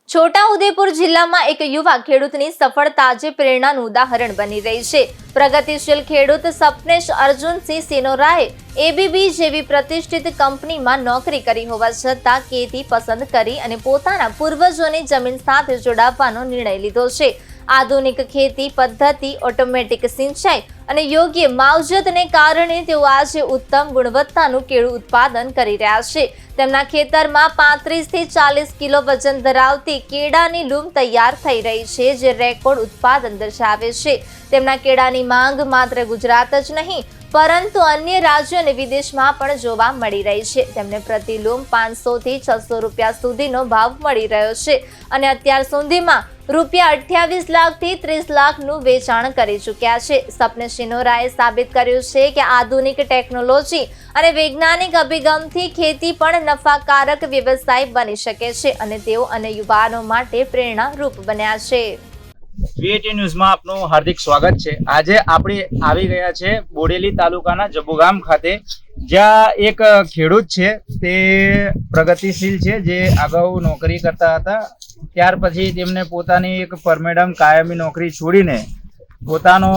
છોટાઉદેપુર જિલ્લામાં એક યુવા ખેડૂતની સફળતા આજે પ્રેરણાનું ઉદાહરણ બની રહી છે. પ્રગતિશીલ ખેડૂત સપનેશ અર્જુનસિંહ સિનોરાએ એબીબી જેવી પ્રતિષ્ઠિત કંપનીમાં નોકરી કરી હોવા છતાં ખેતી પસંદ કરી અને પોતાના પૂર્વજોની જમીન સાથે જોડાવવાનો નિર્ણય લીધો છે. આધુનિક ખેતી પદ્ધતિ, ઓટોમેટિક સિંચાઈ અને યોગ્ય માવજતને કારણે તેઓ આજે ઉત્તમ ગુણવત્તાનું કેળું ઉત્પાદન કરી રહ્યા છે. તેમના ખેતરમાં 35 થી 40 કિલો વજન ધરાવતી કેળાની લૂમ તૈયાર થઈ રહી છે, જે રેકોર્ડ ઉત્પાદન દર્શાવે છે. તેમના કેળાની માંગ માત્ર ગુજરાત જ નહીં પરંતુ અન્ય રાજ્યો અને વિદેશમાં પણ જોવા મળી રહી છે. તેમને પ્રતિ લૂમ 500 થી 600 રૂપિયા સુધીનો ભાવ મળી રહ્યો છે અને અત્યાર સુધીમાં ₹28 લાખથી 30 લાખનું વેચાણ કરી ચૂક્યા છે. સપનેશ સિનોરાએ સાબિત કર્યું છે કે આધુનિક ટેકનોલોજી અને વૈજ્ઞાનિક અભિગમથી ખેતી પણ નફાકારક વ્યવસાય બની શકે છે અને તેઓ અને યુવાનો માટે પ્રેરણારૂપ બન્યા છે. વીએટી ન્યૂઝમાં આપનું હાર્દિક સ્વાગત છે. આજે આપણે આવી ગયા છે બોડેલી તાલુકાના જબુગામ ખાતે, જ્યાં એક ખેડૂત છે તે પ્રગતિશીલ છે, જે અગાઉ નોકરી કરતા હતા. ત્યાર પછી તેમને પોતાની એક પરમેડમ કાયમી નોકરી છોડીને પોતાનો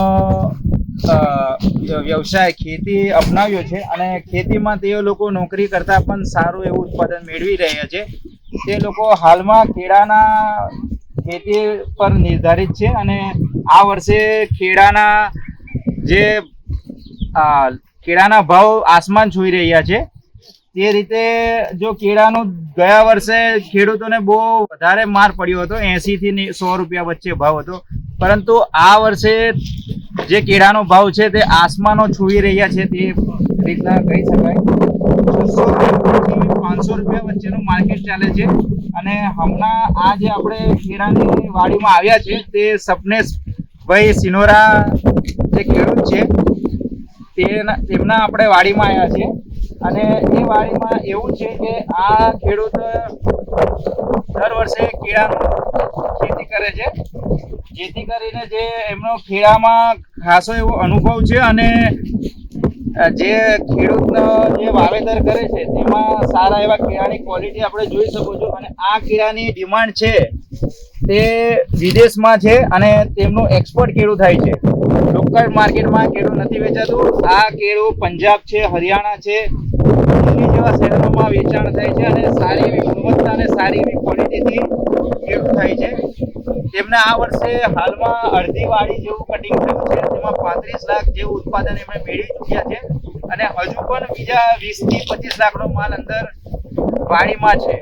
વ્યવસાય ખેતી અપનાવ્યો છે અને ખેતીમાં તે લોકો નોકરી કરતા પણ સારું એવું ઉત્પાદન મેળવી રહ્યા છે. તે લોકો હાલમાં કેળાના ખેતી પર નિર્ધારિત છે અને આ વર્ષે કેળાના ભાવ આસમાન છોઈ રહ્યા છે. તે રીતે જો કેળાનું ગયા વર્ષે ખેડૂતોને બહુ વધારે માર પડ્યો હતો, 80 થી 100 રૂપિયા વચ્ચે ભાવ હતો, પરંતુ આ વર્ષે જે કેળાનો ભાવ છે તે આસમાનો છોઈ રહ્યા છે. તે રીતના કહી શકાય 600 થી 500 રૂપિયા વચ્ચેનું માર્કેટ ચાલે છે. અને હમણાં આ જે આપણે કેળાની વાડીમાં આવ્યા છે તે સપનેશભાઈ સિનોરા જે ખેડૂત છે તેમના આપણે વાડીમાં આવ્યા છે. અને એ વાડીમાં એવું છે કે આ ખેડૂત દર વર્ષે કેળાનું ખેતી કરે છે, જેથી કરીને જે એમનો કેળામાં ખાસો એવો અનુભવ છે અને જે ખેડૂતનો જે વાવેતર કરે છે તેમાં સારા એવા કેળાની ક્વોલિટી આપણે જોઈ શકો છો. અને આ કેળાની ડિમાન્ડ છે તે વિદેશમાં છે અને તેમનું એક્સપોર્ટ કેળું થાય છે. લોકલ માર્કેટમાં કેળું નથી વેચાતું. આ કેળું પંજાબ છે, હરિયાણા છે, દિલ્હી જેવા શહેરોમાં વેચાણ થાય છે અને સારી એવી ગુણવત્તા અને સારી એવી ક્વોલિટીથી કેળું થાય છે. તેમને આ વર્ષે હાલમાં અડધી વાડી જેવું કટિંગ થયું છે, તેમાં 35 લાખ જેવું ઉત્પાદન એમણે મેળવી ચૂક્યા છે અને હજુ પણ બીજા 20 થી 25 લાખનો માલ અંદર વાડીમાં છે.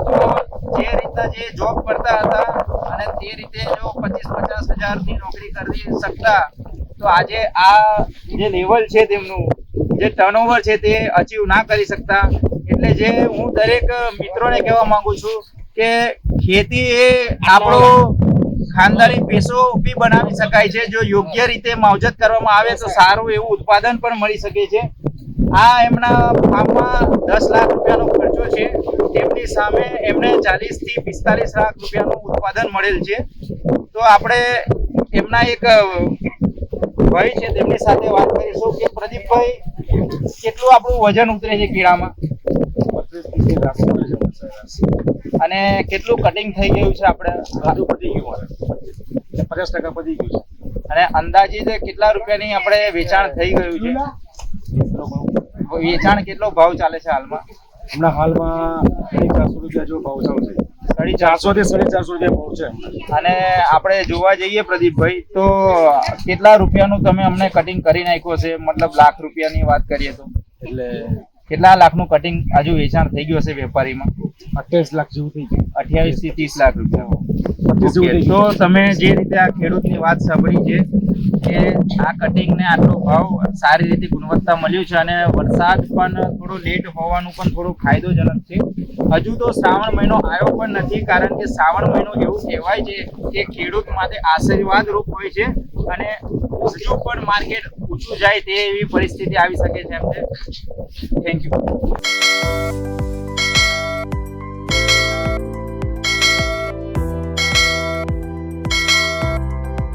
તો જે રીતના જે જોબ કરતા હતા અને તે રીતે જો 25-50 હજારની નોકરી કરી શકતા, તો આજે આ જે લેવલ છે તેમનું જે ટર્નઓવર છે તે અચીવ ના કરી શકતા. એટલે જે હું દરેક મિત્રોને કહેવા માંગુ છું કે ખેતી એ આપણો ખાનદાની પેશો બી બનાવી શકાય છે. જો યોગ્ય રીતે માવજત કરવામાં આવે તો સારું એવું ઉત્પાદન પણ મળી શકે છે. આ એમના ફાર્મમાં 10 લાખ રૂપિયાનો ખર્ચો છે, તેમની સામે એમને 40 થી 45 લાખ રૂપિયાનું ઉત્પાદન મળેલ છે. તો આપણે એમના એક ભાઈ છે તેમની સાથે વાત કરીશું કે પ્રદીપભાઈ, કેટલું આપણું વજન ઉતરે છે કેળામાં અને કેટલું કટિંગ થઈ ગયું છે? આપણે બધું પતી ગયું, 50% પતી ગયું છે. અને અંદાજિત કેટલા રૂપિયાની આપણે વેચાણ થઈ ગયું છે? વેચાણ કેટલો ભાવ ચાલે છે હાલમાં? હમણાં હાલમાં 450 રૂપિયા જેવો ભાવ ચાલુ છે. 450 થી 450 રૂપિયા ભાવ છે. અને આપણે જોવા જઈએ પ્રદીપભાઈ, તો કેટલા રૂપિયાનું તમે અમને કટિંગ કરી નાખ્યું છે? મતલબ લાખ રૂપિયાની વાત કરીએ તો એટલે કેટલા લાખનું કટિંગ હજુ વેચાણ થઈ ગયું હશે વેપારીમાં? 28 લાખ જેવું થઈ ગયું. 28 થી 30 લાખ રૂપિયા. તો તમે જે રીતે આ ખેડૂતની વાત સાંભળી છે કે આ કટિંગને આટલો ભાવ સારી રીતે ગુણવત્તા મળ્યું છે અને વરસાદ પણ થોડો લેટ હોવાનું પણ થોડો ફાયદોજનક છે. હજુ તો શ્રાવણ મહિનો આવ્યો પણ નથી, કારણ કે શ્રાવણ મહિનો એવું કહેવાય છે કે ખેડૂત માટે આશીર્વાદ રૂપ હોય છે અને હજુ પણ માર્કેટ ઊંચું જાય તે એવી પરિસ્થિતિ આવી શકે છે. Thank you.